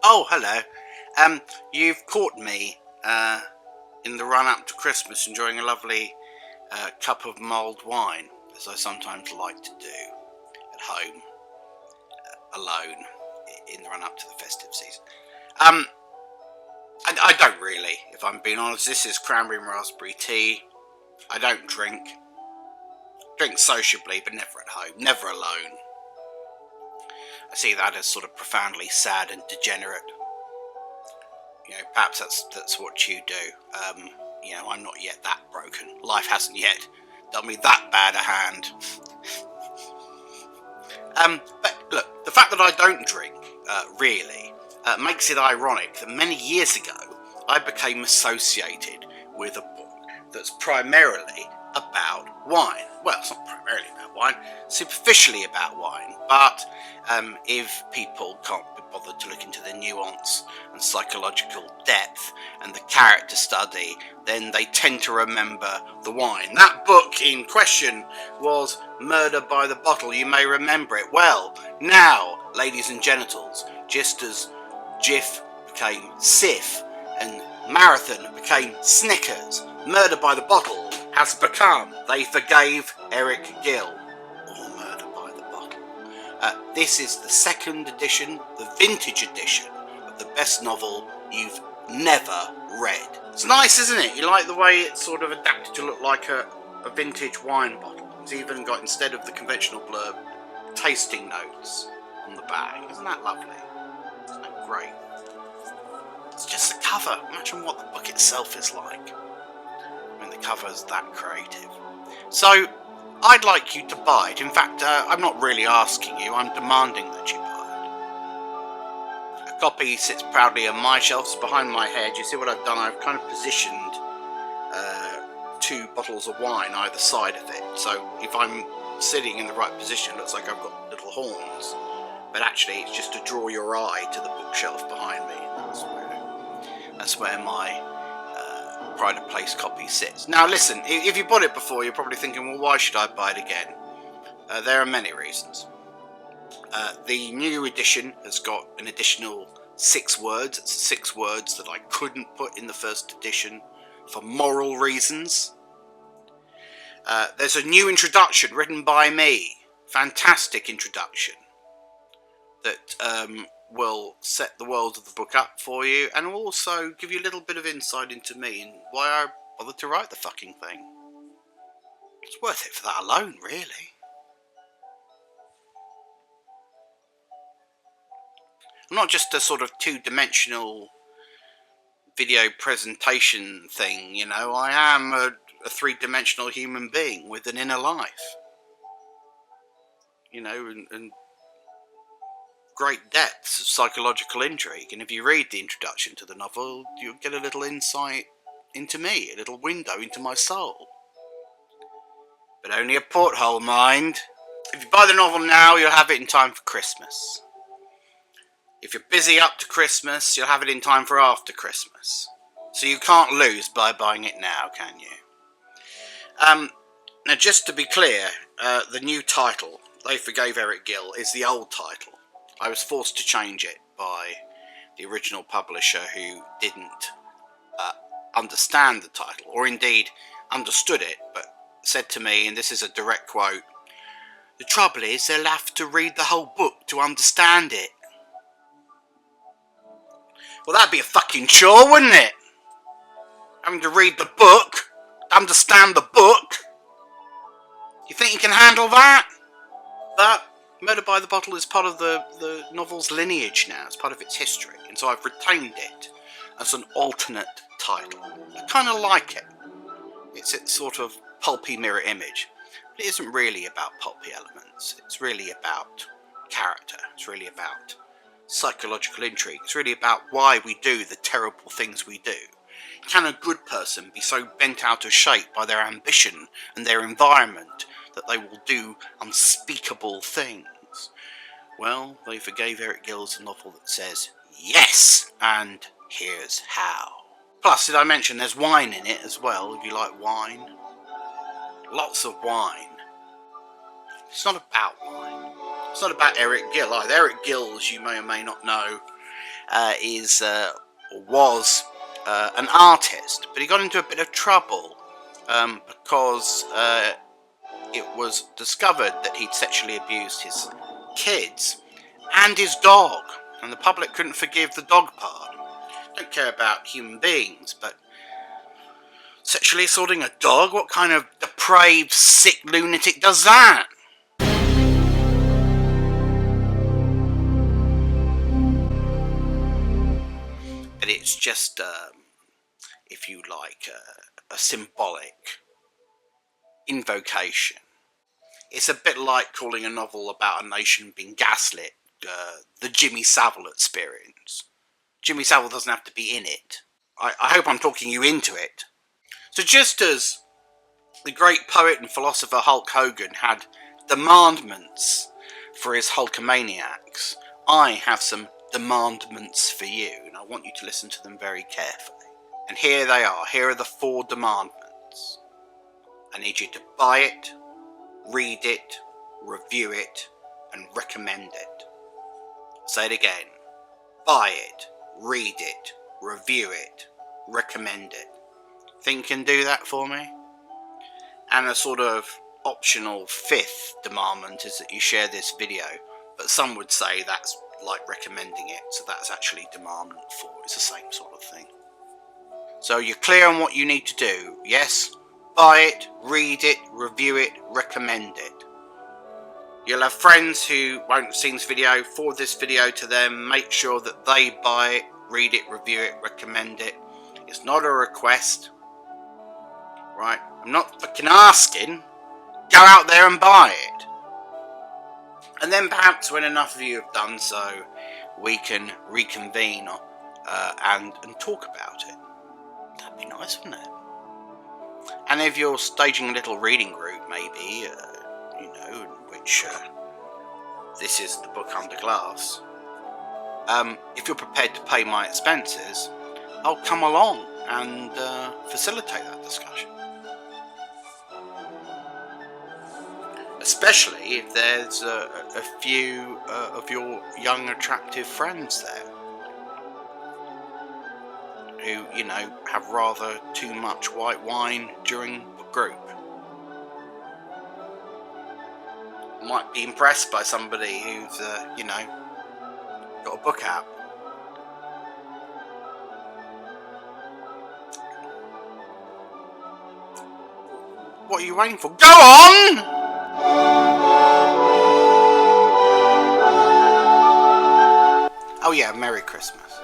Oh, hello. You've caught me in the run-up to Christmas enjoying a lovely cup of mulled wine, as I sometimes like to do at home, alone, in the run-up to the festive season. Um, I don't really, if I'm being honest. This is cranberry and raspberry tea. I don't drink. Drink sociably, but never at home, never alone. I see that as sort of profoundly sad and degenerate. Perhaps that's what you do. I'm not yet that broken. Life hasn't yet done me that bad a hand. But look, the fact that I don't drink really makes it ironic that many years ago I became associated with a book that's primarily about wine. Well, it's not primarily about wine, superficially about wine, but if people can't be bothered to look into the nuance and psychological depth and the character study, then they tend to remember the wine. That book in question was Murder by the Bottle. You may remember it well. Now, ladies and genitals, just as Jif became Sif and Marathon became Snickers, Murder by the Bottle has become They Forgave Eric Gill, or Murder by the Bottle. This is the second edition, the vintage edition of the best novel you've never read. It's nice, isn't it? You like the way it's sort of adapted to look like a vintage wine bottle. It's even got, instead of the conventional blurb, tasting notes on the bag. Isn't that lovely? Isn't that great? It's just the cover. Imagine what the book itself is like when the cover's that creative. So, I'd like you to buy it. In fact, I'm not really asking you, I'm demanding that you buy it. A copy sits proudly on my shelves behind my head. You see what I've done? I've kind of positioned two bottles of wine either side of it. So if I'm sitting in the right position, it looks like I've got little horns. But actually, it's just to draw your eye to the bookshelf behind me. That's where my pride of place copy sits. Now listen, if you bought it before, you're probably thinking, well, why should I buy it again? There are many reasons. The new edition has got an additional 6 words. It's 6 words that I couldn't put in the first edition for moral reasons. There's a new introduction written by me. Fantastic introduction that will set the world of the book up for you, and will also give you a little bit of insight into me and why I bothered to write the fucking thing. It's worth it for that alone, really. I'm not just a sort of two-dimensional video presentation thing, I am a three-dimensional human being with an inner life. And great depths of psychological intrigue. And if you read the introduction to the novel, you'll get a little insight into me, a little window into my soul. But only a porthole, mind. If you buy the novel now, you'll have it in time for Christmas. If you're busy up to Christmas, you'll have it in time for after Christmas. So you can't lose by buying it now, can you? Now, just to be clear, the new title, They Forgave Eric Gill, is the old title. I was forced to change it by the original publisher, who didn't understand the title, or indeed understood it, but said to me, and this is a direct quote, "The trouble is, they'll have to read the whole book to understand it." Well, that'd be a fucking chore, wouldn't it? Having to read the book, understand the book. You think you can handle that? But Murder by the Bottle is part of the novel's lineage now. It's part of its history. And so I've retained it as an alternate title. I kind of like it. It's its sort of pulpy mirror image. But it isn't really about pulpy elements. It's really about character. It's really about psychological intrigue. It's really about why we do the terrible things we do. Can a good person be so bent out of shape by their ambition and their environment that they will do unspeakable things? Well, They Forgave Eric Gill is a novel that says yes, and here's how. Plus, did I mention there's wine in it as well, if you like wine? Lots of wine. It's not about wine. It's not about Eric Gill either. Eric Gill, as you may or may not know, was an artist, but he got into a bit of trouble because it was discovered that he'd sexually abused his kids and his dog, and the public couldn't forgive the dog part. Don't care about human beings, but sexually assaulting a dog? What kind of depraved, sick lunatic does that? But it's just, if you like, a symbolic invocation. It's a bit like calling a novel about a nation being gaslit the Jimmy Savile experience. Jimmy Savile doesn't have to be in it. I hope I'm talking you into it. So just as the great poet and philosopher Hulk Hogan had demandments for his Hulkamaniacs, I have some demandments for you, and I want you to listen to them very carefully. And here they are. Here are the 4 demandments. I need you to buy it, read it, review it, and recommend it. I'll say it again. Buy it, read it, review it, recommend it. Think you can do that for me? And a sort of optional 5th demandment is that you share this video, but some would say that's like recommending it, so that's actually demandment 4. It's the same sort of thing. So you're clear on what you need to do, yes? Buy it, read it, review it, recommend it. You'll have friends who won't have seen this video. Forward this video to them. Make sure that they buy it, read it, review it, recommend it. It's not a request. Right? I'm not fucking asking. Go out there and buy it. And then perhaps when enough of you have done so, we can reconvene and talk about it. That'd be nice, wouldn't it? And if you're staging a little reading group, maybe, in which this is the book under glass, if you're prepared to pay my expenses, I'll come along and facilitate that discussion. Especially if there's a few of your young, attractive friends there who, have rather too much white wine during book group. Might be impressed by somebody who's, got a book out. What are you waiting for? Go on! Oh yeah, Merry Christmas.